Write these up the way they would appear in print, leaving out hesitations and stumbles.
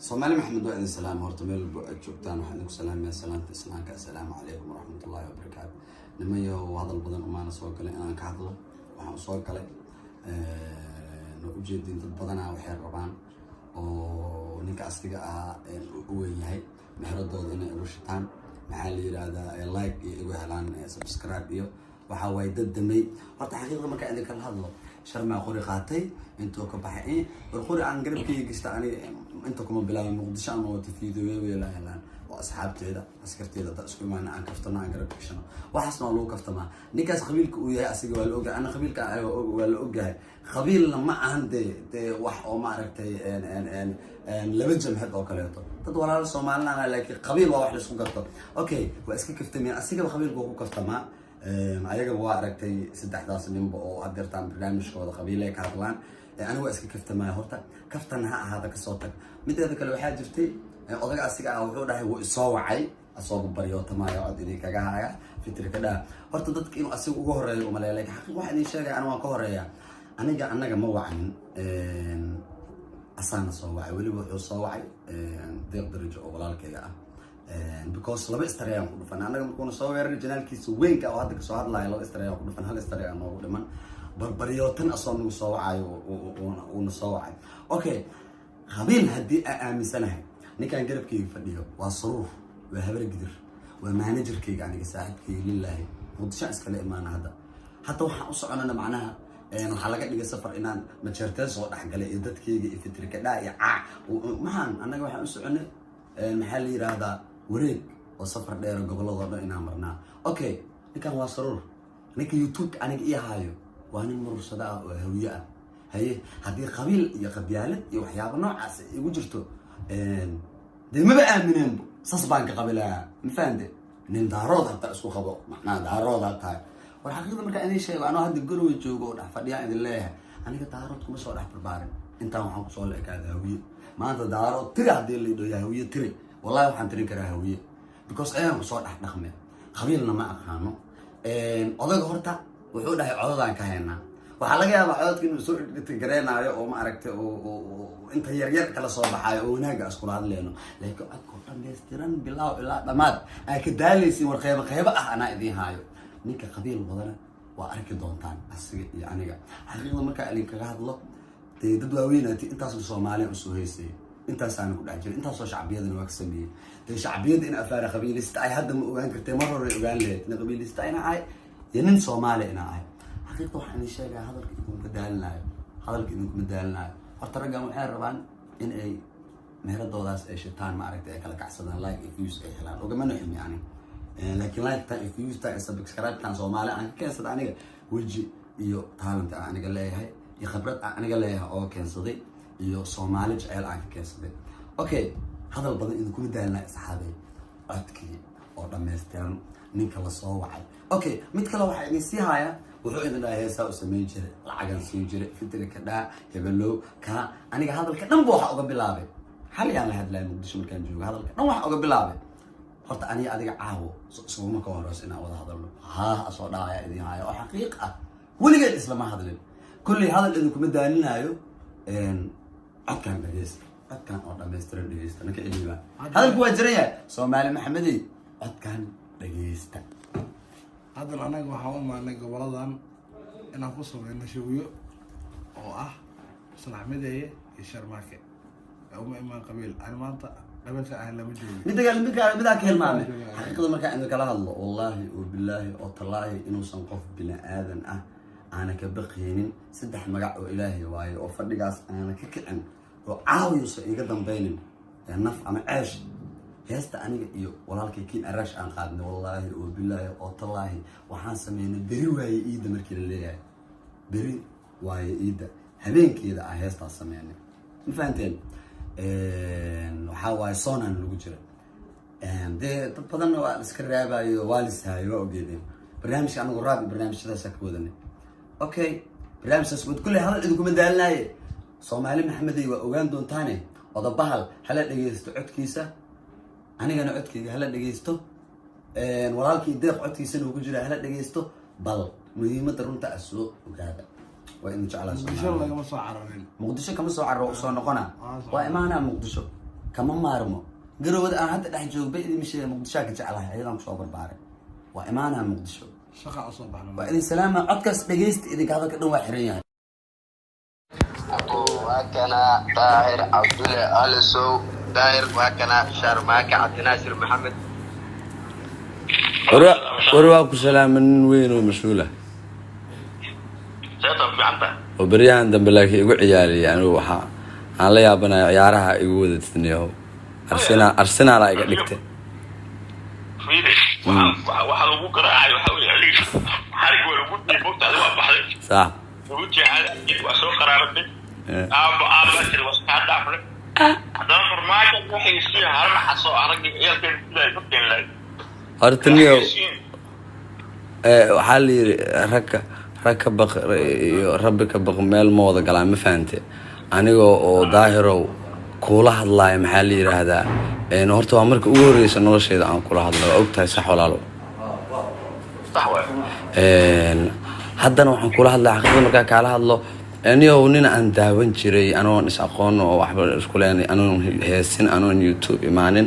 Soomaali Maxamed waa idin salaam horta meel walba aad joogtaan waxaan idinku salaamayaa salaanta islaamka assalaamu calaykum waraxmatullaahi wabarakaatu nimayo hadal badan umaana soo galay inaan ka hadlo waxaan soo galay ujeedin dad badanaa waxay rabaan oo ninka asliga ah u weyn yahay mehradooda inay ugu shitaan maxaa la yiraahdaa like iyo igu helaan subscribe iyo waxa way dad damay horta xaqiiqda marka idin kala hadlo sharma qori qaatay intuu ka baxay qori aan garabkii gista aniga inta kuma bilaabay muqdisho ama wata fiidiyooyo la helaan oo asxaabteeda askarteeda dad isku imaan aan kaftana aan garab gashano waxaasna loo kaftama ninkaas qabiilka uu yahay asiga waa la ogahay ana qabiilka waa la ogahay qabiilna ma ahan de wax oo ma aragtay laba jamhad oo kaleeto dad walaal Soomaaliland laakiin qabiil waa wax la isku garto okay waa iska kaftamay asiga qabiilku ku kaftama ayaga waa aragtay saddexdaas ninba oo adeertaan barnaamijkooda qabiilay ka hadlaan anigu iska kaftamay horta kaftan ha ahaada ka soo tag mideeda kale waxaa jirtay odaga asiga ah wuxuu dhahay wuu soo wacay asoo bariyo tamaayo cod idin kaga haya fitrka dhaa horta dadka inuu asiga ugu horeeyo uma leeyahay xaqiiq waxa idin sheegay aniga waan ka horeeyaa anaga ma wacan asana soo wacay waliba wuxuu soo wacay deeq darajo oo walaalkayga ah because laba istarayaan ku dhufan anaga markuu soo weeraray janaalkiisa weynka oo hadda ka soo hadlayo laba istarayaan ku dhufan hal istarayaan oo dhiman barbariyootan asoo nagu soo wacayo oo soo wacay okay qabiil hadii aaminsanahay ninkan garabkayga fadhiyo waa saruur waa habar gidir waa managerkayga aniga saaxiibkayga lillahi muqdisho iskala imaana hadda waxaan u soconana macnaha waxa laga dhigay safar inaan majeerteen soo dhaxgalay iyo dadkayga iyo fitrika dhaa iyo maxaan anaga waxaan u soconay maxaa la yiraahdaa wareeg oo safar dheer gobolada dhan inaan marnaa okay ninkan waa saruur ninka youtube aniga ii haayo waa nin mursada ah oo hawiye ah haye hadii qabiil iyo qabyaalad iyo waxyaabo noocaas igu jirto ma aamineen sas baan ka qabilaa ma fahamte nin daarood hata isku qabo macnaa daarood hata war xaqiiqda marka inay sheego anoo hadda gurwe joogo oo dhax fadhiya idin leeyahay aniga daarood kuma soo dhax barbaarin intaan waxaan ku soo leekaada hawiye maanta daarood tiri hadii la yidho hawiye tiri wallahi waxaan tirin karaa hawiye because ayaan ku soo dhax dhaqme qabiilna ma aqaano odaga horta wuxuu dhahay codadaan ka haynaa waxa laga yaabaa codadka inuu soo gareenaayo oo ma aragtay oo inta yar kala soo baxayo oo wanaaga isku hadleeno laakiin codku dhameystiran bilaaw ilaa dhamaad ay ka daalaysiin war qayb ah ana idin haayo ninka qabiil wadana waa arki doontaan asiga iyo aniga xaqiiqda marka aan kaga hadlo dad waaweynati intaas Soomaaliya u soo heysay intaas aan ku dhaxjir intaas oo shacbiyadana waa ka sameeyay shacbiyada in afaara qabiilista ay hadda ma ogaan kartay mar hore ogaan leeyahay in qabiilista ay ay nin Soomaali ina ay xaqiiqda waxaan sheegay hadalka idinku madaalnaayo horta raggan waxay rabaan in ay meheradoodaas ay shitaan ma aragtay ay kala kacsadaan like if views ay helaan ogama naxin yani laakiin like ta if views ta subscribe tan Soomaali aan ka keensada aniga waji iyo talent aniga leeyahay iyo khibrad aniga leeyahay oo keensaday iyo Soomaali jecel aan ka keensaday okay hadal badan idinku madaalnaa asxaabay adkii oo dhameystiran ninka la soo wacay okay mid kale waxa idin sii haya wuxuu idin dhahay heesaa u sameyn jiray lacagan siin jiray fitrika dhaa hebalow ka aniga hadalka dhan buu waxa uga bilaabay xaliyaan la hadlay muqdisho markaan joogo hadalka dhan waxa uga bilaabay horta aniga adiga caawo suuma ka horeys inaan wada hadalno soo dhaaya idin haya oo xaqiiq ah weligeed islama hadlin kulli hadal idinku madaalinayo codkan dhageysta codkan oo dhameystiran dhageysta ninka ilmiga hadalku waa jiraya Soomaali Maxamedi codkan dhageysta hadda anaga waxaan u maanay goboladan inaan ku sameeyno shawiyo oo ah salaxmadeeye iyo sharmaake uma imaan qabiil aan maanta qabiilka ah lama joogo midda ka helmaamay xaqiiqda marka aan kala hadlo wallahi oo billahi oo talaahi inuusan qof bini aadan ah ana ka baqeenin saddex magac oo ilaahay waayo oo fadhigaas ana ka kicin oo caawiyo iga dambeeynin naf ama ceesh heesta aniga iyo walaalkay kiin arash aan qaadnay wallahi oo billahi oo talaahi waxaan sameeynay beri waaye iida markii la leeyahay beri waaye iida habeenkeeda ah heesta sameeynay ma fahanteen waxa waaye soonaan lagu jira dad badan waa iska raabayo waalisaayo waa ogeedeen barnaamijka anigu raab barnaamijyadaas ka wadanay okay barnaamijkaas wad kulli hadal idinku madaalnaaye Soomaali Maxamedi waa ogaan doontaane odabahal hala dhageysto codkiisa anigana codkayga hala dhageysto walaalkii deeq codkiisana ugu jira hala dhageysto bal muhiimadda runta soo ogaada waa in jeclaa muqdisho lagama soo cararin muqdisho kama soo carro soo noqona waa imaana muqdisho kama maarmo garowda aan hadda dhex joogba idin misheega muqdisho ka jeclahay ayadaan kusoo barbaaray waa imaanaa muqdisho shaqa usoo baxna waa idin salaama codkaas dhegeysta idinka hadalka dhan waa xiran yahay وكنا طاهر عبد الله السو داير وكنا شرماك عبد الناصر محمد warwaa ku salaaman weyn oo masuula سيطر في عنده وبريان dambe laakiin igu ciyaariyay anigu waxa aan la yaabanayo ciyaaraha igu wada tisniyo Arsenal ay ka dhigtay فيدي waxa lagu qaraacay waxa uu yahay xarig wala ugu dhibta waa baxday صح ugu jeexay waa soo qaraaratay jir was ka dhaafay hadana farmaajo waxay isii harma xasoo arag yeelkeen ilaa ku keenay hortaniyo waxaa la yiri raka baq iyo rabbi ka baq meel mooda galaa ma fahamtay anigoo oo daahirow kula hadlaay maxaa la yiraahdaa horta waa markii ugu horeysay noloshayda aan kula hadlo ogtahay sax walaalo صح haddana waxaan kula hadlaa xaqiiqda markaa kala hadlo aniyo nin aan daawan jiray anoon is aqoon oo waxba isku leenay anoon heesin anoon YouTube imaanin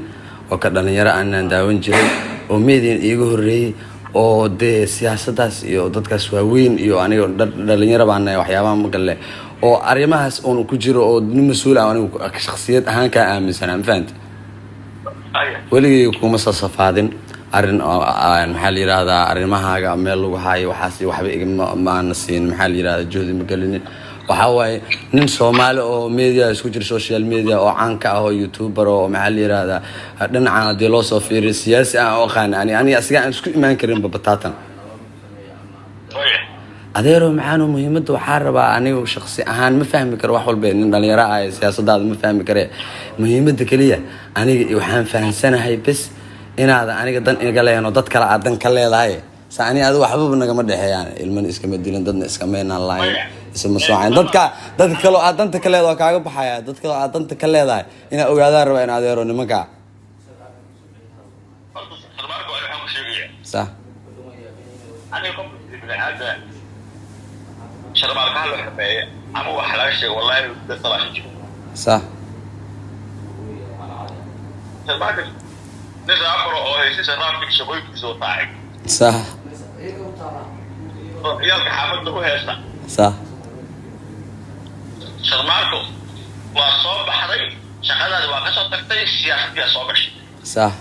oo ka dhalinyaro aan daawan jiray oo meedian iiga horeeyay oo de siyaasadaas iyo dadkaas waaweyn iyo aniga dhalinyaro baan waxyaabaha magalle oo arimahaas oo ku jiro oo nin mas'uul ah anigu shakhsiyad ahaan ka aaminsanaa faanta weligii kuma safaadin arin maxaa la yiraahdaa arimahaaga meel lagu haayo waxaas waxba igama siin maxaa la yiraahdaa joodi ma galinin waxa waaye nin Soomaali oo media isku jira social media oo caan ka ah oo YouTuber oo maxaa la yiraahdaa dhinaca hadii loo soo fiiriyo siyaasi ah oo qaan ani asiga aan isku imaan karin babataatan adeero maxaanu muhiimada waxa rabaa anigu shakhsi ahaan ma fahmi karo wax walba nin dhalinyaro ah siyaasadaada ma fahmi kare muhiimada kaliya aniga waxaan fahansanahay bas inaad aniga dan iga leeyno dad kale aad dan ka leedahay saani aad waxba naga ma dhaxeeyaan ilman iska madilan dadna iska meena laan isma soocaan dadka kale aad danta ka leedahay kaaga baxaya dad kale aad danta ka leedahay ina ogaadaan raba in adeero nimanka صح أنا كم من هذا شرب الكحل وحباية أبو أحلاش والله ده طلع شيء صح شربك نزل أبرو أو هيك شربك شوي كيسو طاعك صح يالك حافظ هو هيستا صح شربكو وصوب بحري شغال هذا واقع تكتي السياسة فيها صوبش صح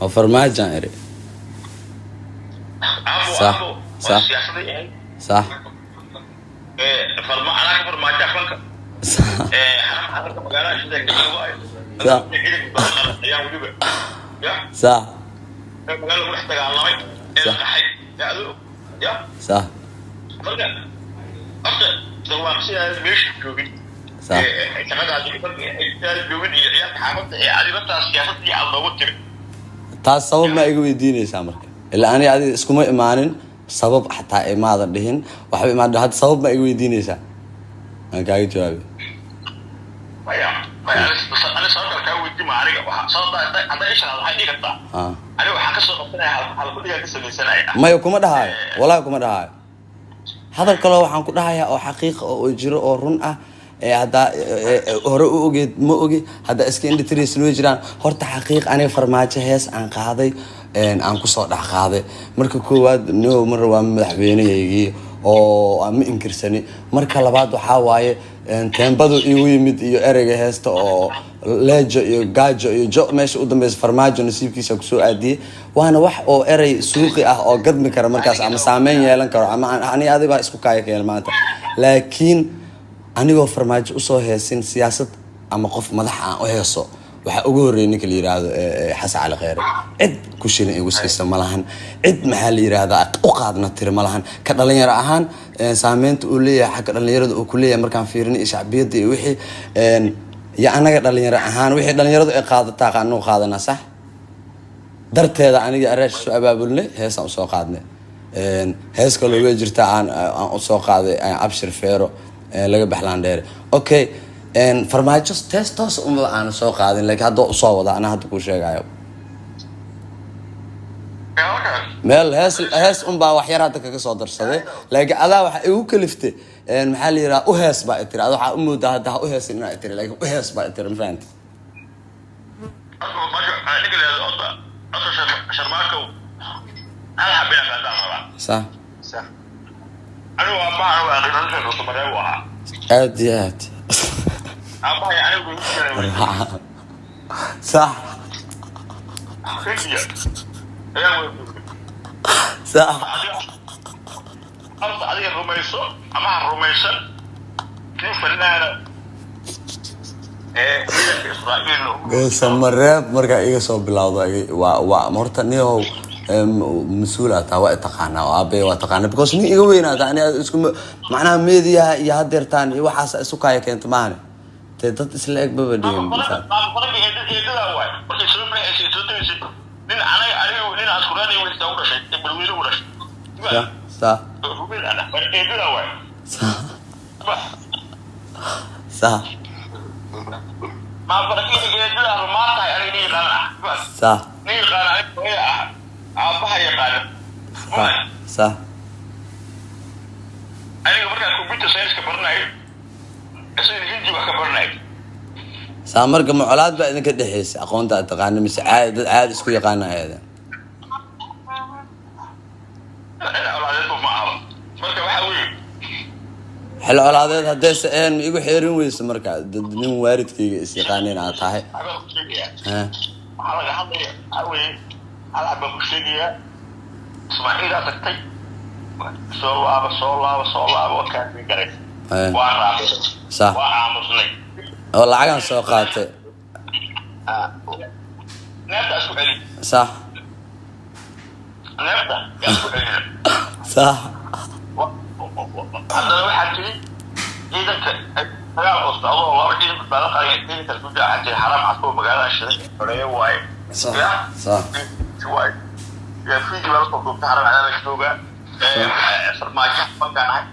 وفرماج جانري صح صح صح فرما أنا فرماج أخوانك صح حرام حضرتك مقالة شدك دلوقتي صح صح مقالة محتاج على الله صح يا صح مرجع أصلا سواء شيء مش جوبي صح كمان هذه جوبي يا حافظ هذه بس السياسة دي على وتر taas sabab ma igu weydiinaysaa marka ilaa ani adiga iskuma imaanin sabab xataa imaada dhihin waxba imaada had sabab ma igu weydiinaysaa aan kaaga jawaabi أنا صارت الكاوي دي معركة صارت هذا إيش هذا هاي كذا أنا وحكي صوت ربنا على كل شيء كسر السنة ما يكون مدهاي ولا يكون مدهاي هذا الكلام وحن كلها هي أو حقيقة أو إجراء أو رنقة هذا هو أوجد ما أوجد هذا إسكين لتريس نوجران هرت حقيقة أنا فرماجة هيس عن قاضي عن قصة قاضي مركب كواد نو مرة ومدحبيني يجي أو أم إنكرسني مركب لبعض وحواي تنبضوا يمد يأرجع هست أو لاج يجاج يجو مش قدام بس فرماجة نسيب كيس أكسو أدي وأنا واحد أو أري سوقي أو قد مكرر مركز عم سامين يلان كرر عم أنا هذا بقى اسمه كايك يلمانته لكن anigoo farmaajo u soo heesin siyaasad ama qof madax ah oo heeso waxa ugu horeeyay ninka la yiraahdo Xasan Cali Khayre cid ku shilin igu siisa malahan cid maxaa la yiraahdaa u qaadna tir malahan ka dhalinyaro ahaan saameynta uu leeyahay xaq dhalinyarada uu ku leeyahay markaan fiirinay shacbiyada iyo wixii ya anaga dhalinyaro ahaan wixii dhalinyaradu ay qaadataa qaano qaadana sax darteeda aniga araash soo abaabulnay heesan soo qaadnay hees kale way jirtaa aan u soo qaaday abshir feero laga baxlaan dheer okay farmaajo testos uma aan soo qaadin laakiin hadda u soo wada ana hadda ku sheegayo meel hees baa wax yar hadda kaga soo darsaday laakiin adaa waxa igu kaliftay maxaa la yiraahdaa u hees baa tiri adaa waxa u moodaa hadda u hees inaa tiri laakiin u hees baa tiri ma fahanti شرماكو أنا حبينا كذا صح أنا وأبا أنا وأخيرا نشوف الصبر أديات أبا يعني يقول صح صح أرض عليه الرميسو أما الرميسو كيف فنانة samareeb markaa iga soo bilowday waa horta niyow mas-uul ataa waa taqaanaa oo aabbe waa taqaanaa because nin iga weynaata ani isku macnaha meediyaha iyo hadeertaan iyo waxaas isu kaaya keenta maahane dee dad isla eg baba dhihin صح ما فرقيني كده ما طاي انا ني قانا بس صح ني قانا هي ابها يقانا صح انا marka computer science ka barnay asii hindi wax ka barnay صح marka mucalaad baa idinka dhaxeysay aqoonta aad taqaan mise aad isku yaqaanaayeen marka waxa weey xil colaadeed hadday sa'een igu xeerin weyso marka dad nin waaridkayga is yaqaaneen aad tahay على هذا أوي على باب الشقية إسماعيل أتكتي صولا وكان في قريب وأنا صح وأعمصني والله عجن سوقاته نبدأ سؤالي صح نبدأ صح هذا لو حكي إذا لا أصلا الله إذا بلغ إذا تقول عندي حرام عصبه مقالة الشركة فريه واي صح صح واي يا في جبال صوت حرام على مكتوبة صار ما جه مكان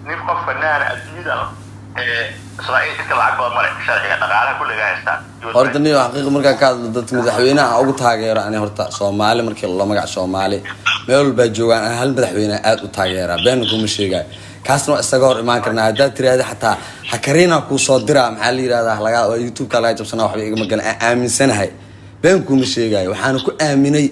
نبقى فنان أكيد إسرائيل تطلع أكبر مرة شركة تقالها كل جاهزة horta niyo xaqiiq marka ka dad madaxweynaha ugu taageero ani horta Soomaali markii la magac Soomaali meel walba joogan hal madaxweyne aad u taageera been kuma sheegay kaasna isaga hor imaan karnaa hadaa tiraahdo xataa hakarina ku soo dira maxaa la yiraahdaa laga YouTube ka laga jabsana waxba iga magan aaminsanahay been kuma sheegay waxaan ku aaminay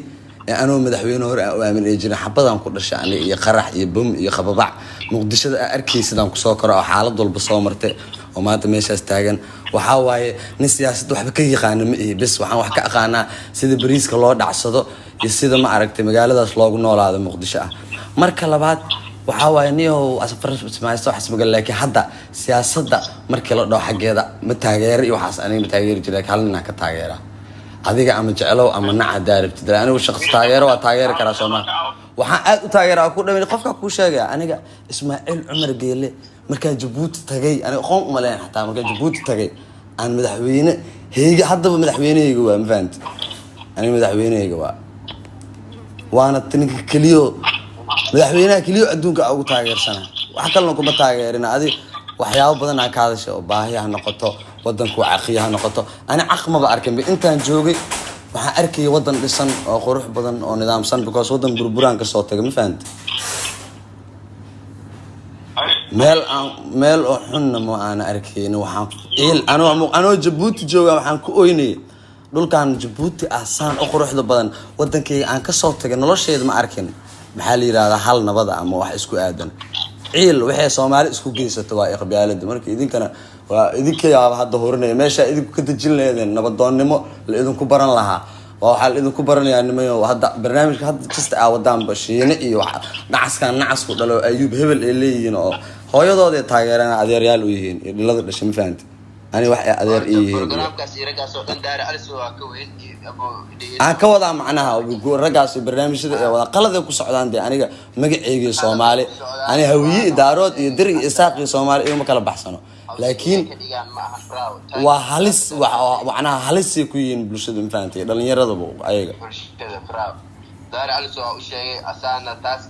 anoo madaxweyne hore oo aaminay jiray xabadan ku dhashay ani iyo qarax iyo bum iyo qababac muqdishada arkaysidaan ku soo karo xaalad walba soo martay oo maanta meeshaas taagan waxa waaye nin siyaasad waxba ka yaqaan ma ee bas waxaan wax ka aqaanaa sida bariiska loo dhacsado iyo sida ma aragtay magaaladaas loogu noolaado muqdisho ah marka labaad waxa waaye niyo asfar ismaaciil wax ismagal laakiin hadda siyaasadda markii la dhaw xageeda ma taageero iyo waxaas aniga ma taageeri jiray kalina ka taageera adiga ama jecelo ama naca daaribtid anigu shakhsi taageero waa taageeri kara Soomaali waxaan aad u taageeraa ku dhameeyay qofka ku sheegay aniga Ismaaciil Cumar Geele marka Djibouti tagay aniga qoon uma leen xataa marka Djibouti tagay aan madaxweyne heega hadaba madaxweyneyga waa ma fahanti aniga madaxweyneyga waana tinka kaliyo madaxweynaha kaliyo adduunka ugu taageersana wax kale kuma taageerina adi waxyaabo badan aan ka hadashay oo baahiyaha noqoto wadanku caqiyaha noqoto ana aqmaba arkin intaan joogay waxaan arkay wadan dhisan oo qurux badan oo nidaamsan because wadan burburaan ka soo tagay ma fahanti meel oo xunna ma aan arkayn waxaan anoo Djibouti jooga waxaan ku ooynay dhulkan Djibouti asaan oo quruxda badan wadankayga aan ka soo tagay nolosheeda ma arkin maxaa la yiraahdaa hal nabad ama wax isku aadan waxay Soomaali isku geysato waa iqbaalada marka idinkana waa idinka yaaba hadda horinay meesha idinku ka dajin leedeen nabadoonnimo la idinku baran lahaa waxa la idinku baranayaa nimayo hadda barnaamijka hadda kasta wadaan bashiine iyo nacasku dhalo Ayuub Hebel ee leeyihiin oo hooyadooda taageerana adeeryaal u yihiin dhilada dhashay ma fahanti ani wax adeer yihiin barnaamijkaas iragaas oo dhan daara alis waa ka weyn ka wada macnaha ragaas barnaamijyada ee wada qalad ku socdaan aniga magacayga Soomaali ani hawiye daarood iyo dir iyo isaaq Soomaali iyo ma kala baxsano laakiin waa halis waxana halis ku yiin bulshada ma fahanti dhalinyarada ayaga daara alis oo u sheegay asana taas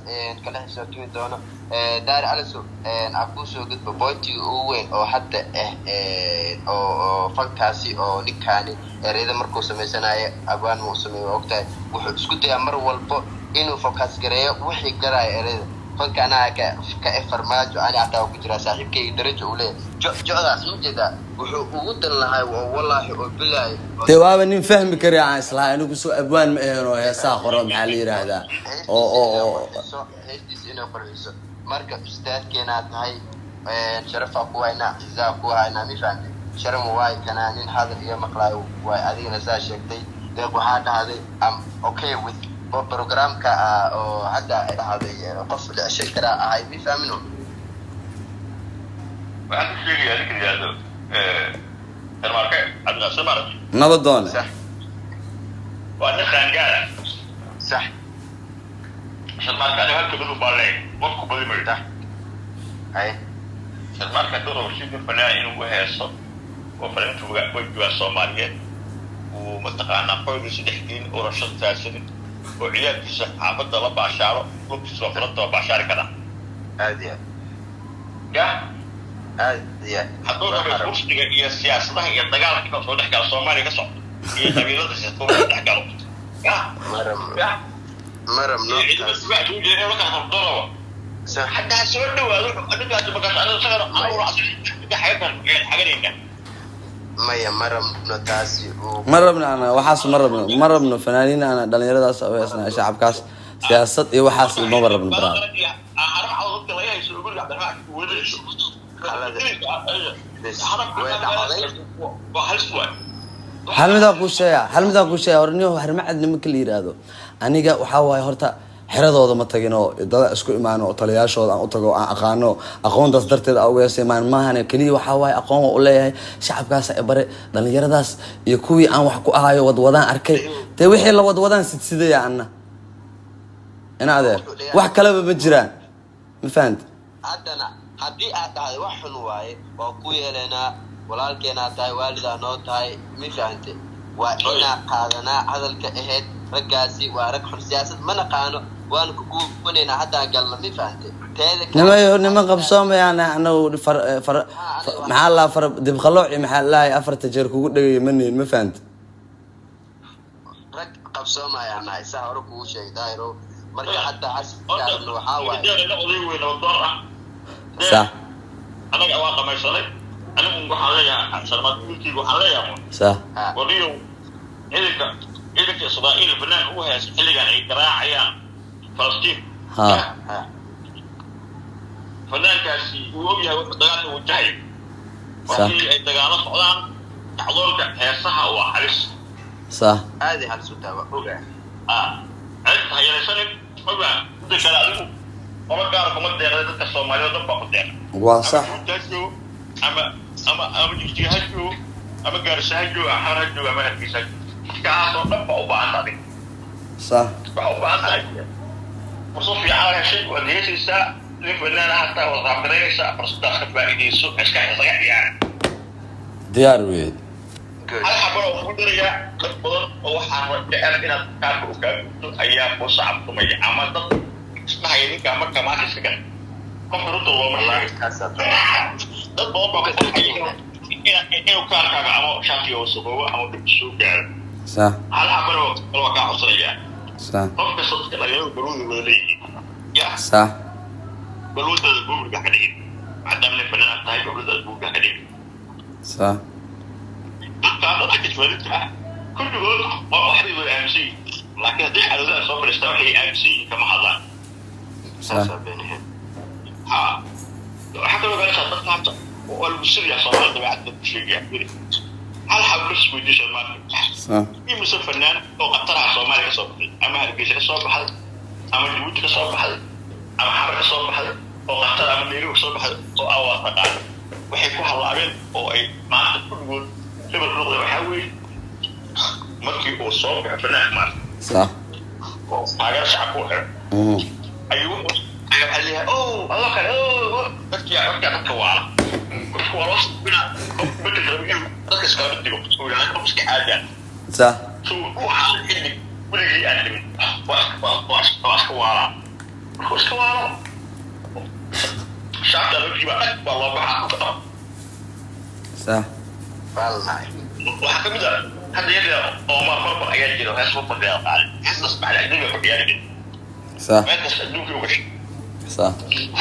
kala xisaabtami doono daara alis afuusoo gudba boontiga ugu weyn oo hadda oo fankaasi oo ninkaani ereyada markuu sameysanayo abaan uu sameeyo ogtahay wuxuu isku dayaa mar walba inuu focus gareeyo wixii garay ereyada fanka anaa ka farmaajo ani hataa ku jira saaxiibkay darajo uu leeyahay jocdaas ujeeda wuxuu ugu dan lahay wallahi oo bilaay dee waaba nin fahmi kari aan islahay anigu soo abwaan ma ahayn oo heesaa qoro maxaa la yiraahdaa heestis inuu qorayso marka ustaadkeena tahay sharafa ku hayna izaa ku hayna mi fahamtay sharam waay kana nin hadal iyo maqlaayo waay adigana saa sheegtay deeq waxaa dhahday am okay with programka oo hadda dhahday qof la sheeg kara ahay mi fahamino waxaan ku sheegayaa ninka yiraahdo marka adna samar nabadoon waa nin qaangaara sax marka aniga halka badu baalay qofku badi marta hay marka doro shidin fanaa inuu heeso oo farantu waa Soomaaliyeed oo mataqaana qoyska saddexdiin oo rashad taashin oo ciyaarkiisa xaafadda la baashaaro lugtiisa faranta baashaari kada aadiya hadduu rabo kursiga iyo siyaasadaha iyo dagaalka ka soo dhex gala Soomaaliya ka socdo iyo qabiilada si soo dhex galo maram no حتى سوينا وأنا قاعد بقى أنا صغير أنا ورأسي حاجة حاجة maya marabno taasi marabna ana waxaas marabno fanaaniina ana dhalinyaradaas oo isna shacabkaas siyaasad iyo waxaas ma marabno baraad hal midaa ku sheeya horniyo harmacad nimanka la yiraahdo aniga waxa waaye horta xiradooda ma tagin oo dad isku imaan oo taliyaashooda aan u tago aan aqaano aqoontaas darteed aan uga seemaan maahan kaliya waxa waaye aqoon u leeyahay shacabkaas ay bare dhalinyaradaas iyo kuwii aan wax ku ahayo wadaan arkay taa wixii la wadaan sidsidaya anna ina adeer wax kale ma jiraan ma fahanti haddana haddii aad tahay wax xun waaye waa ku yeelanaa walaalkeena tahay waalida noo tahay ma fahanti waa inaa qaadanaa hadalka ahayd raggaasi waa rag xun siyaasad ma naqaano waan ku guubanayna hadda galna mi fahamtay nima qabsoomayaan anagu maxaa la far dib qalooci maxaa la afarta jeer kugu dhagay maneen ma fahamtay rag qabsoomayaan isa hore ku sheegayro marka hadda askarno waxa waaye صح anaga waa qamaysanay anigu waxaan leeyahay sarmadkii waxaan leeyahay صح wadiyo إذا إسرائيل بنان هو اللي قاعد يقرأ فلسطين ها فنان كاسي وأبيها ودقان وجاي وفي دقان صعدان تحضر كهسها وحرس صح هذه هالسوتة عند هاي السنة أبغى تكلم عليه وما كان كم الدقيقة الصومالية ضبط الدقيقة وصح أما جهاجو أما قارساجو أحرجو أما هالكيساجو كاسو دبا وبعض صح وبعض وصوفي على شيء وديسا لفنان حتى وضعبريسا فرصة خبائدي سوء اسكاي صغير يعني ديار ويد هل حبرا وخدريا تقبضر وحان رجعنا إنا كاركو كاركو أيام وصعب كمي عمال ضد اسمها يدين كامر كما تسكن مفروض الله مرلاك ضد بابا كتبقى إنو كاركا عمو شاكي وصفوه عمو دبسوك يعني صح هل حبرا الواقع عصريا صح قفك صدق الأيام برود وليه يا صح برود البوم كحدين عدم الفنان الطاي برود البوم كحدين صح هذا حكي شوالتها كل جول واحد يقول ام سي لكن هذه حالة صفر استوحي ام سي كما حضر صح ها حتى لو قالت هذا والمسير يا صراحة بعد الشيء يعني هل حبلش ويديش المال صح يمسك فنان او قطرها صومالي صوب اما هالبيش صوب حد اما الجود صوب حد اما حركه صوب حد او قطر اما ميلو صوب حد او اواطا waxay ku halaabeen oo ay maanta ku dhigeen sibir luqada waxa weey markii uu soo baxay fanaanad maar صح agar shacabku ayuu xaliya oo Allah kale oo dadkii dadka waala ku wala bina dadka iska dhigo oo yahay iska caadi صح soo waxa xilli waligeey aan dhimin waa iska waala شعب الرجيم أكبر الله بحق صح والله وحكم ده هذا يجري عمر فرق أيام جرو هسه فرق يا قال هسه اسمع العدل يقول يا رجل صح ما تسألوك وش صح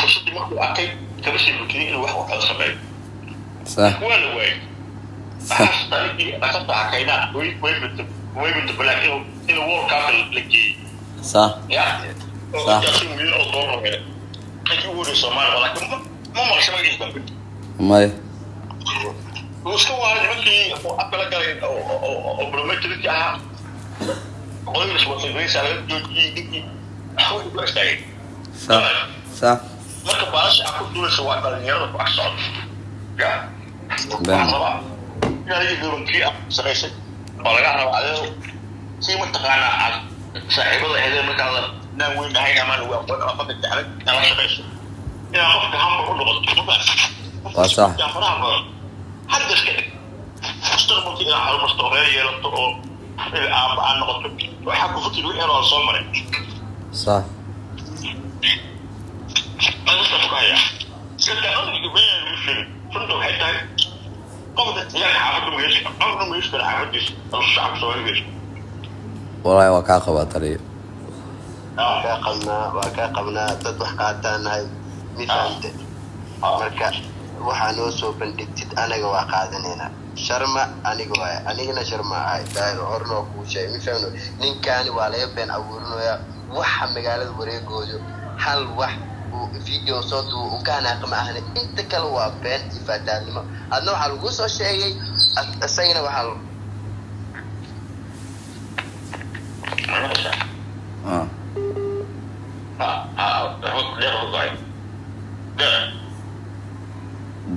فرصتي مركو أكيد كمشي بكني الواحد وحد سمعي صح وين وين أحس طريقي أخذت حكينا وين بتبلغ إنه وور كابل لقي صح يا صح. جالسين من الأوضاع وين كي يقولوا الصومال ولكن ما مرة سمعي يسمع ماي وشو هذا مكي أقبل كارين أو برومتر كي قولي مش مصيبين سالم يجي أحاول يبغى يستعين صح صح marka baasha aku duulay waa dhalinyarada ku axsaan ya baan yahay durunkii sameysay oo laga rabaa adeeg si mataqaana saaxiibada eeday markaa naan weyn ahayn ama lagu aqoon ama qad jecel nala shaqeyso ina qofka hamba u noqoto waa sax ya faraha hadda iska mustaqbalkii ila hal mustaqbal yeelato oo aab aan noqoto waxa ku fikir wixii hore soo maray صح أنا أستطيع. كنت أقول لك بين المسلمين. كنت حتى قبل يعني عبد المجلس عبد المجلس عبد المجلس الشعب سوي والله وكاقة بطريق waa kaa qabnaa dad wax qaataanahay mifahante marka waxaa noo soo bandhigtid anaga waa qaadanaynaa sharma aniga waay anigana sharma ahay daahir hornoo kuu sheegay mifahno ninkaani waa laga been abuurinayaa waxa magaalada wareegooda hal wax video soo duu u kaanaaq ma ahna inta kale waa been iyo faataanimo adna waxaa lagu soo sheegay asagana waxaa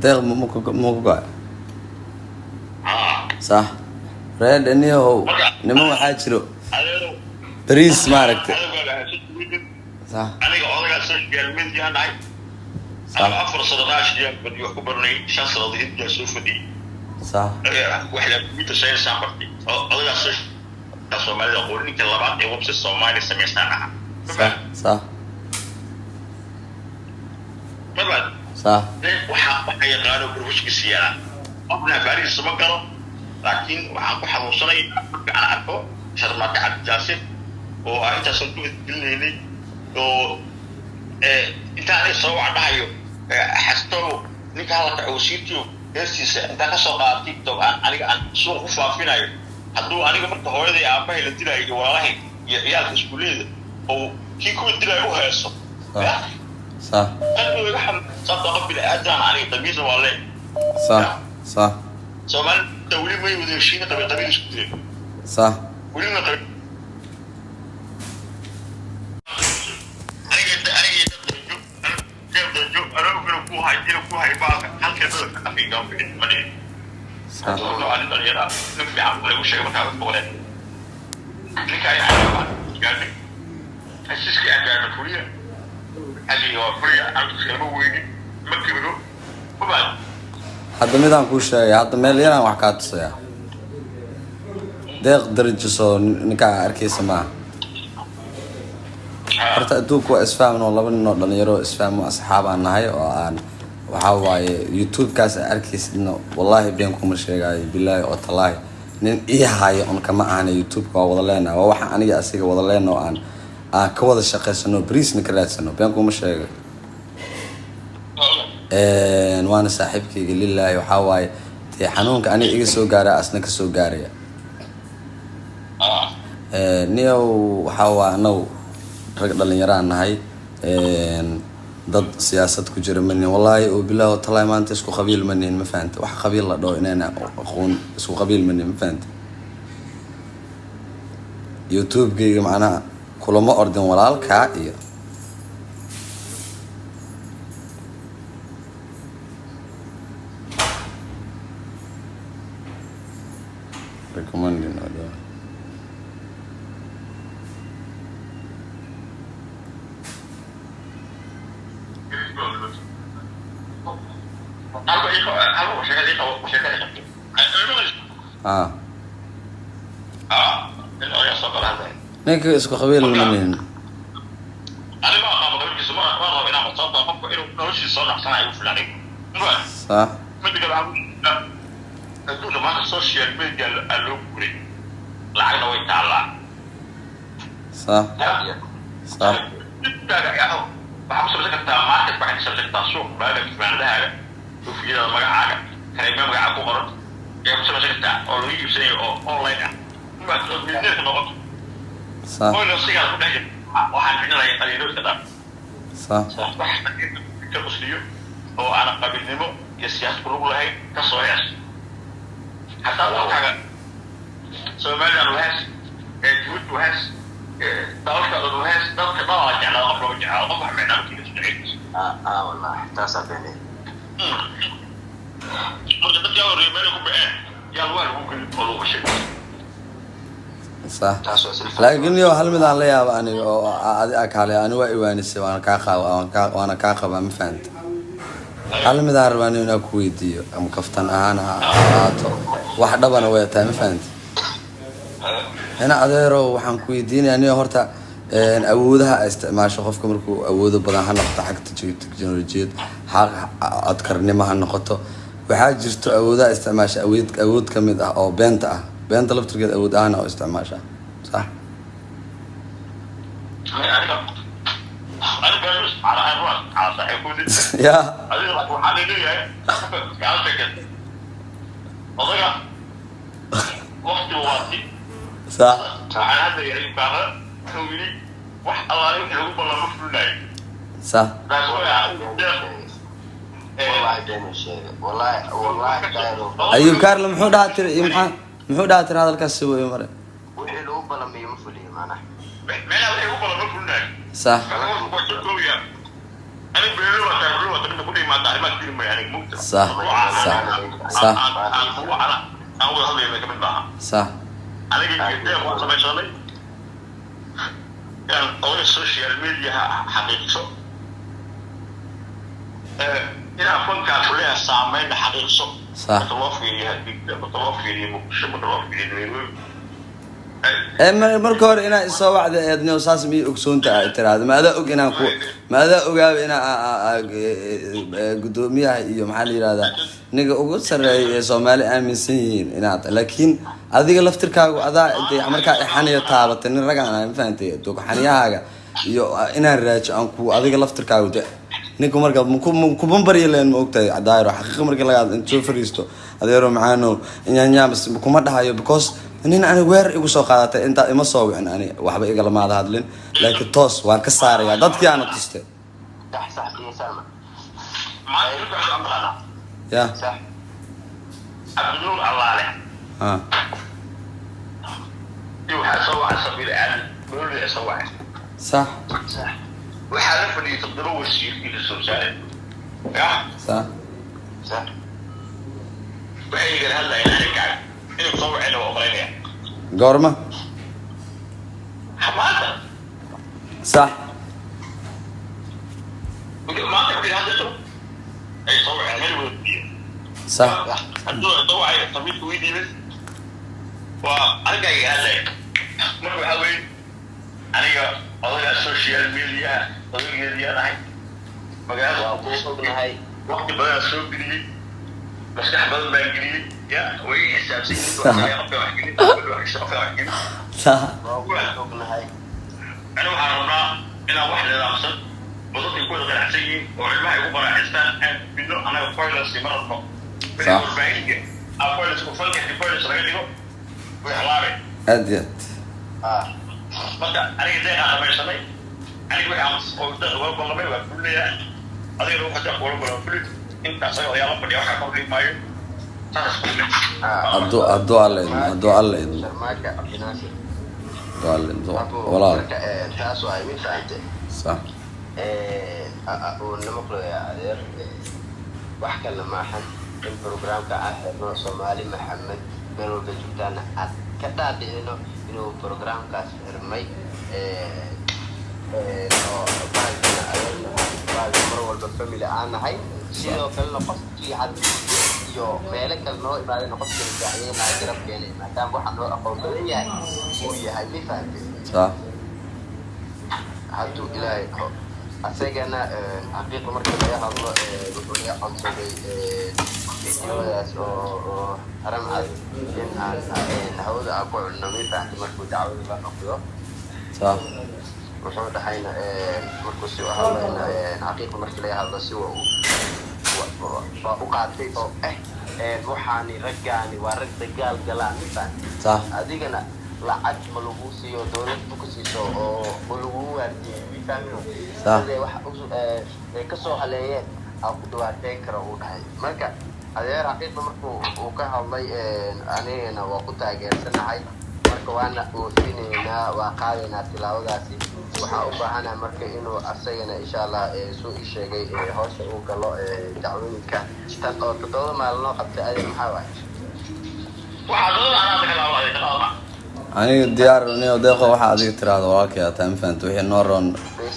deeq muku go'ay صح reed aniyow niman waxaa jiro bariis maaragtay صح aniga odagaa soo gaalmeediyaan nahay ama 4 sadaqaash iyo badi wax ku barnay 5 sanadood inta soo fadhiyay صح waxla mid soo saartay odagaa soo Soomaalida qorinka labaad ee website Soomaali sameystaan ah صح صح طبعا صح waxa yaqaano burbushka siyaana qofna bariis sama garo laakiin waxaan ku xanuunsanay marka aan arko sharmaaka cabdijaasif oo ay inta soo duuleeyay oo intaan soo wacdahayo xasto ninka halka uu siitiyo heesiisa inta ka soo qaatay TikTok aniga aan soo ku faafinayo hadduu aniga marka hooyaday aabahay la dilaayo walaalahay iyo ciyaalka iskuuleeda oo kii ku dilay u heeso صح أنا أحب صدق قبل أذان عليه طبيعي ولا صح صح سواء تولي ما يودي شيء طبيعي شكله صح ولينا طبيعي hadda midaan kuu sheegay hadda meel yaraan wax kaa tusaya deeq darajo soo ninkaa arkaysa maaha horta adduunku waa isfahmin oo laba nin oo dhalinyaro isfahmo asxaabaan nahay oo aan waxaa waaye youtube-kaas arkaysidna wallaahi been kuma sheegaayo bilaahi oo talaahi nin ii haayo on kama ahana youtube-ka waa wada leenaha waa waxa aniga asiga wada leena oo aan ka wada shaqaysano bariisna ka raadsano been kuma sheegay waana saaxiibkayga lilaahi waxaa waaye dee xanuunka aniga iga soo gaara asna ka soo gaaraya niyow waxaa waa anagu rag dhalinyaraan nahay dad siyaasad ku jira manihin wallaahi oo bilaahi oo talaahi maanta isku qabiil manihin ma fahanta wax qabiil la dhaho inayna aqoon isku qabiil manihin ma fahanta youtube-gayga macnaha kulama ordin walaalkaa iyo recommending order. ninka isku qabiil ma nihin صح adduunka maanta social media aa loo guray lacagna way taallaa صح صح dibkaaga yaho waxaa ku samaysan kartaa market waxay samaysan kartaa suuq baaga ismaandahaaga koofiyada magacaaga kareema magaca ku qoran ayaa ku samaysan kartaa oo lagu iibsanayo oo online ah oo business noqoto oo nafsigaada ku dhex jirta waxaan bixinaya qaliilooyinka dhan wax ka qusliyo oo aan qabiilnimo iyo siyaasad ku lug lahayn ka soo hees hataa dalkaaga Somaliland وهاس جود وهاس دولك وهاس دولك ضاع على قبل وجع قبل معنا كذا سنعيد والله احتاس بيني مرة تجاور ريمالكم بقى يا الوالد ممكن يقولوا شيء صح لكن يو هل مدان ليا أنا أكالي أنا وإيوانسي وأنا كاخا ما فهمت هل مدان رواني أنا كويدي أم كفتن أنا واحدة بنا وياتا ما فهمت هنا أديرو وحن كويدين يعني هرتا أودها استعمال شخص كمركو أود بدن هنقطع حق تكنولوجيا حق أذكرني ما هنقطه وحاجرت أودها استعمال أود كمية أو بنت لو ترجع أود أنا أو استعمالها صح؟ أنا بس على أروح على صاحبي يا أنا وحالي ليه قاعد كده والله وقتي صح أنا هذا يعني بعها سويني واحد الله يحلو بالله مفلولاي صح بس والله دين الشيء والله دايرو أيوب كارل محمود هاتر هذا الكاس سوي مرة وحلو بالله مفلولي معنا ما لا وحلو بالله مفلولاي صح أنا بقول له تقولي ما تعرف كثير ما يعني ممتع صح هو على أول هذا اللي كمان بقى صح أنا جيت وقت ما شغلي يعني أول السوشيال ميديا حقيقته إلى أكون كافلها سامين حقيقته صح marka hore inaa isoo wacda eedno saas mi ogsoonta ay tiraahdo maada og inaan ku maada ogaab inaa gudoomiyaha iyo maxaa la yiraahdaa niga ugu sareeyay Soomaali aaminsan yihiin inaad laakiin adiga laftirkaagu adaa intay marka ixaniyo taabatay nin ragaan aan fahamtay doog xaniyahaaga iyo inaan raajo aan ku adiga laftirkaagu ninku marka ku bambariyo leen ma ogtahay cadaayro xaqiiq marka laga intuu fariisto adeero macaano inyaanyaamas kuma dhahayo because nin aan weer igu soo qaadatay inta ima soo wicin ani waxba iga lamaada hadlin laakiin toos waan ka saaraya dadkii aan tustay صح سلمى ما يرجع أمرنا يا صح أبدون الله عليه يوحى سوى على سبيل العلم بيقول لي سوى صح صح وحالف اللي يقدروا الشيء في السوشيال يا صح صح وحي قال هلا يعني قاعد إنه تصور عنه وأمرين قورمة حماده صح ما تقدر هذا أي صور عنه صح الدواء عايز طبيب ويدي بس وأنا جاي هلا ما بحاول أنا أضيع السوشيال ميديا أضيع ميديا هاي مجال هاي وقت بدأ السوق جديد بس نحن بدأ جديد يا وين حساب سيد صح هاي أنا وحرمنا إلى واحد الأقصى وضد يكون غير حسين وعلمها يكون برا حسان منه أنا فايلس مرة صح فايلس وفلك فايلس رجله ويحلاري أديت marka aniga deeqa qabaysanay aniga waxaan oo dad wada ballamay waa kulliya adiga oo xataa wada ballamay kulli inta sayo ayaa la fadhiya waxa ka dhimaayo taas addo alle شرماكة عبد الناصر ولا تاسو هاي مين فهمت صح ونمقلو يا عدير وحكا لما حن البروجرام كأحد نوع صومالي محمد بنو بجبتانا كتاب إنه بروجرام كاس رمي بعد مرة والبفاميلي أنا هاي سيدو كلنا قصد في حد يو مالك النوع بعدين قصد الجاهين مع جرب يعني ما كان واحد نوع أقول بدنيا هي هاي مي فهمت صح حتى إلهي أسيجنا حقيقة مركز يا الله بقولي أنصري فيديوهات أو هرم عاد إن هذا أقول إنه مي فهمت مركز دعوة الله نقطة صح wuxuu dhahayna markuu si hadlayna xaqiiqa markii laga hadlo si waa u qaatay oo waxaani raggaani waa rag dagaal galaan mifaan adigana lacag ma lagu siiyo dowlad ku siiso oo ma lagu waardiyo mifaamino wax kasoo haleeyeen aan ku dhawaateyn karo uu dhahay marka adeer xaqiiqa markuu uu ka hadlay anigana waa ku taageersanahay marka waana oofinaynaa waa qaadaynaa tilaawadaasi waxaa u baahana marka inuu asagana insha Allah soo sheegay hoosha uu galo dacwooyinka tan oo 7 maalmo qabtay ay maxaa waay aniga diyaar inuu deeqo waxa adiga tiraado waa ka taan faanto wixii nooron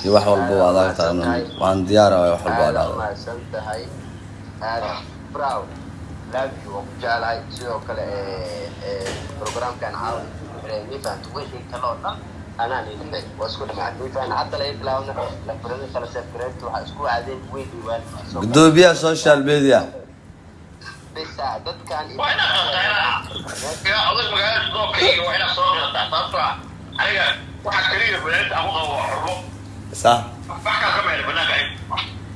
iyo wax walba waa adag taano waan diyaar ah wax walba adag ma santahay aad bravo love you jaalay sidoo kale programkan caawa mifaanto wixii kale oo أنا اللي واسكت معك ويفان حتى لا يطلعون لفرني خلاص سكرت وحاسكوا عادين ويدي وان دوبيا سوشيال ميديا بس عدد كان وين يا أول مجال دوكي وين صار تطلع أنا واحد كريه بنت أبوه صح بحكي كمان بنات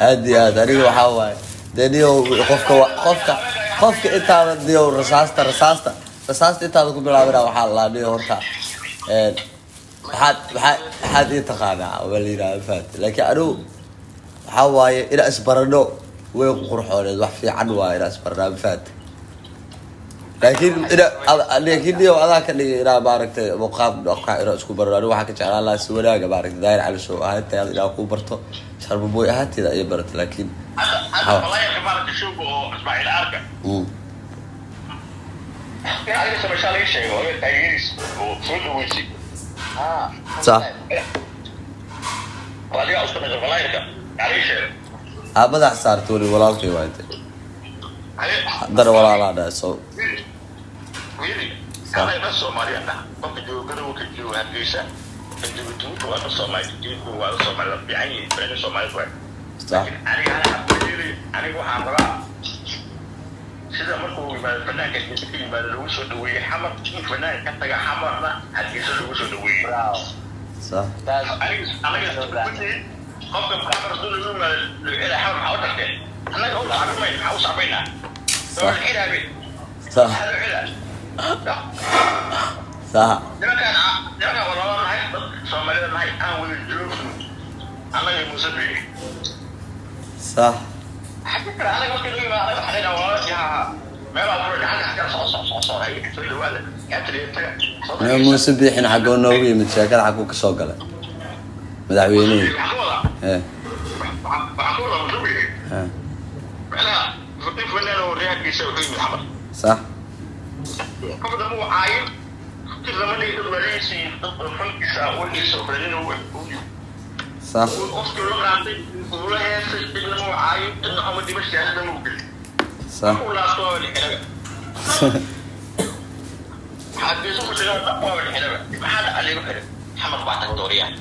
هادي هذا ريو حواي دنيو قفك أنت ديو رصاصة أنت تقول بالعبرة وحلا ديو هرتا حد يتقاطع ولا فات لكن أنا حواي إلى أسبرنو ويقرحون الواحد في عنوة إلى أسبرنا فات لكن اليوم هذاك اللي إلى بارك مقام وقع إلى أسكوبر واحد كتير على الله سولاك بارك داير على شو هات إلى أكوبرته شرب بوي هات إذا يبرت لكن هذا والله يا كبار تشوفه إسماعيل أركا يعني لسه مش عليه شيء هو تغيير وصول ويسي صح وهذه أصلا من الفلايركا عليه شيء أبدا حصارتولي ولا في وايد در ولا لا ده سو ويلي أنا بس سومالي أنا بقول كده وكده هالكيسة كده بتوه وأنا سومالي كده وأنا سومالي يعني بين سومالي كوي صح أنا حبيبي أنا وحمرا سيدا مركو ما فنان كده ما لوسو دوي حمر فنان كده حمر لا هالكيسة لوسو دوي صح أنا قبل كاميرا دول يوم العيلة حمر حاولت أنا أقول عربي حاوس عبينا صح صح صح لما كان والله ما هي صومالي ما هي أول الجلوس أنا المسبي صح فكرة أنا قلت له ما أنا حاليا والله يا ما بعرف حاجة صار هي تقول له ولا أنا مسبيحين حقون نوبي متشاكل حقوك سوقله مدعويني إيه معقولة مسبي ها أنا فكيف ولا لو ريحة يسوي محمد صح قبل ده هو عايم كل زمان يقول مريسي الفنك يسوي يسوي هو صح والأسكر لو عندي ولا هي اللي هو عايم إنه محمد يمشي هذا ممكن صح ولا صور الحلقة حد يسوي شيء أقوى من الحلقة حد عليه بحرق محمد بعتك دوريان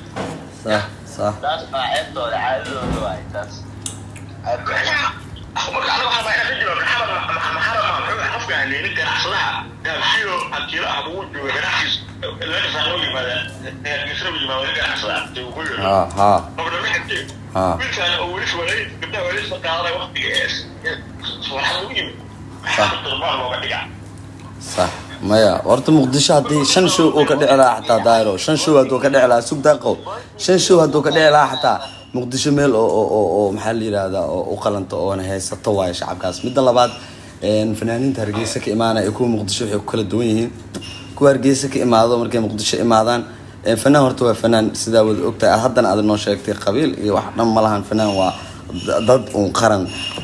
صح صح تاس ما عيبته ولا عيبته ولا تاس أخبرك أنا واحد ما أنا فيديو محمد ما حرف يعني نقدر نحصلها ده شيء أكيد أبوه وجرحش اللي أنا سألوني ماذا يسرب لي ما نقدر نحصلها تقول ها قبل ما يحكي قلت أنا أولش ولا قبل ولا قاعد وقت إيش صراحة مهم صح maya horta muqdisho hadii 5 show oo ka dhici lahaa xataa daayro 5 show hadoo ka dhici lahaa sugdaaqo 5 show hadoo ka dhici lahaa xataa muqdisho meel oo maxaa la yiraahdaa oo u qalanto oo haysato waay shacabkaas mid labaad fanaaniinta Hargeysa ka imaanay ku muqdisho waxay ku kala duwan yihiin kuwa Hargeysa ka imaado markay muqdisho imaadaan fanaan horta waa fanaan sida wada ogtahay haddana aad noo sheegtay qabiil iyo wax dhan ma lahan fanaan waa dad uun qaran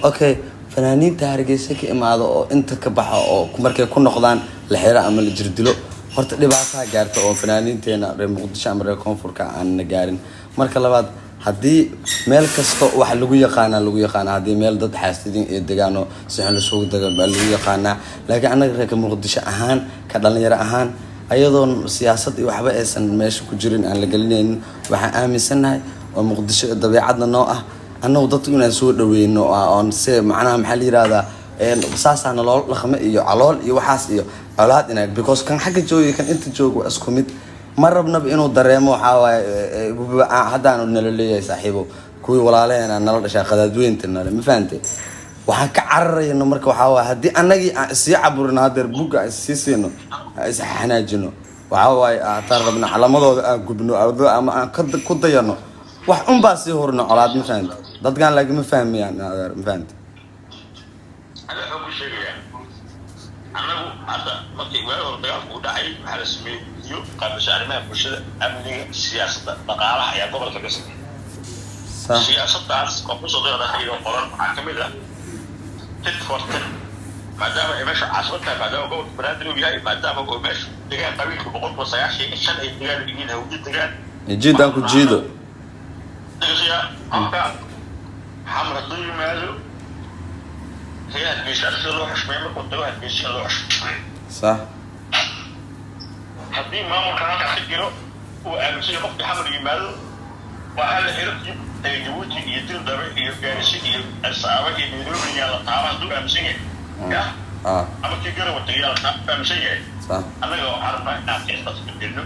okay fanaaniinta Hargeysa ka imaado oo inta ka baxa oo markay ku noqdaan la xira ama la jirdilo horta dhibaato gaarto oo fanaaniinteena reer muqdisho ama reer koonfurka aan gaarin marka labaad hadii meel kasto wax lagu yaqaan hadii meel dad xaasidin ee deegaano saxan la soo daga bal lagu yaqaana laakiin anaga reer muqdisho ahaan ka dhalinyaro ahaan ayadoo siyaasad iyo waxba aysan meesha ku jirin aan la galinayn waxa aaminsanahay oo muqdisho dabeecadna noo ah annagu dadku inaan soo dhaweeyno oo se macnaha maxaa la yiraahdaa saasana loo dhaqmo iyo calool iyo waxaas iyo colaad inay because kan xagga jooga kan inta jooga isku mid ما ربنا بإنه دريمو حاوي هذا أنا نللي صاحبه كوي ولا علينا نلقى شيء خذ دوين تنال ما فهمتي وحكى عرّي إنه مركو حاوي هدي أنا جي سيعبرنا هذا البوق سيسينه إحنا جنو وحاوي أعترضنا على موضوع جبنو أو أما كد ينو وحن بس يهورنا على ما فهمت ده كان لقى ما فهم يعني ما فهمت أنا أقول شيء يعني أنا هذا ما تقول ولا وده أي على سبيل يو قبل شهر ما بوش أمني سياسة بقالة يا قبل كذا سياسة تاس قبل صدق هذا هي القرار حكمي تتفرت ما دام إيش عصبتها ما دام قبل براد الوياي ما دام قبل إيش تجاه قبيل بقول بصياحي الشن تجاه الجيل هو تجاه جيد أنكو جيدو تجاه أمك حمر الدنيا ماله هي البيشات لوحش ما يمكن تروح البيشات لوحش صح haddii maamulka ka jiro oo aaminsan qofka xamar yimaado waxa la xiriirtay Djibouti iyo Tildabe iyo Gaarisi iyo Asaaba iyo Nairobi iyo Taabas duu aaminsan yahay ama tigara wata iyo aaminsan yahay anaga waxaan rabnaa inaan qiiqas bedelo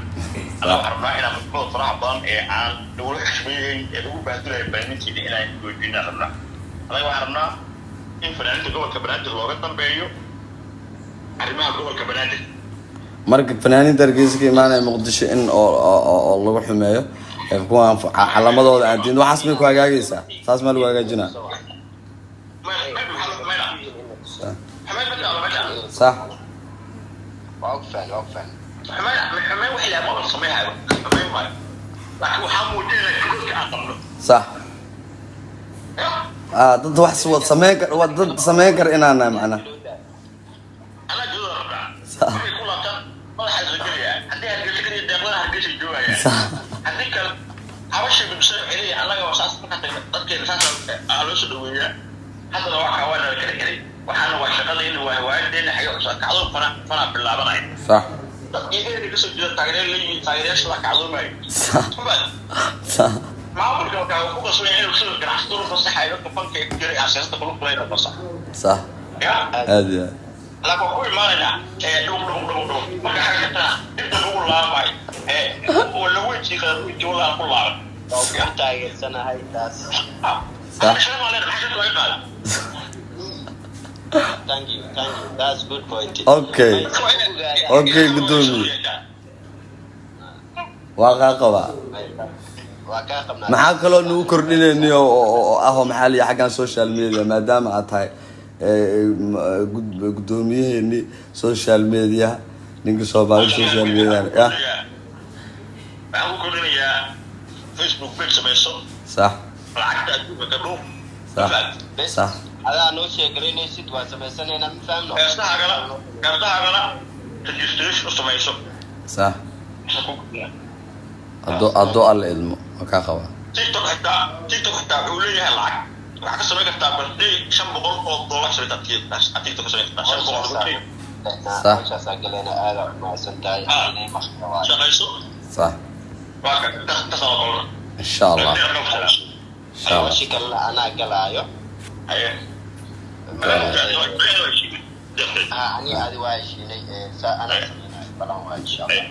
anaga waxaan rabnaa inaan muddo faraha badan ee aan dowlad xishmeeyay ee lagu baahdiray baanintiina inaan go'dina rabnaa anaga waxaan rabnaa in fanaanada gobolka Banaadir looga dambeeyo arrimaha gobolka Banaadir marka fanaaniin dargeyska imaanay muqdisho in oo lagu xumeeyo kuwaan calamadooda aan diin waxaas ma ku hagaagaysaa taas ma lagu hagaajinaa صح وقفا صح ضد واحد صوت سماكر ضد سماكر إن أنا معنا صح صح حوشي بمسؤول عليه الله وصاص تذكر أساسا علوش الدنيا حتى لو حاولنا الكريم وحنا وشغالين ووايدين حيوان كعضو فنا باللعبة صح يجي يقصد تغيير اللي تغيير شو كعضو ماي صح صح ما أقول لك أنا فوق شوية وصل كنا حصلوا في الصحة يقول فنك يجري أساس تقول كلنا بصح صح هذا لا بقول ما لنا دوم ما كحاجتنا نبدأ نقول لا ماي ولا وجهي كذا ولا نقول لا يحتاج سنة هاي تاس صح شو ما لنا حاجة لا يقال thank you that's good point okay قدومي واقعا maxaa kaloo nagu kordhinayniyo oo ah maxalli xaggan social media maadaama aad tahay gudoomiyaheeni social media ninka Soomaali social media ya waxaan ku kordhinayaa Facebook page samayso صح lacagta adduunka ka dhuuf صح صح هذا نو شيء جرينيسيد واسمسنا أنا مفهمه كارتها registration samayso صح الضوء العلم وكاخوا TikTok حتى أوليها العك وحكى سمعك حتى بردي $500 سويت TikTok سويت صح ساقلنا هذا ما سنتاي شغيسو صح واقع تصل إن شاء الله إن شاء الله شكرا أنا قلايو أيه أنا هذه واحد شيء أنا بلاه إن شاء الله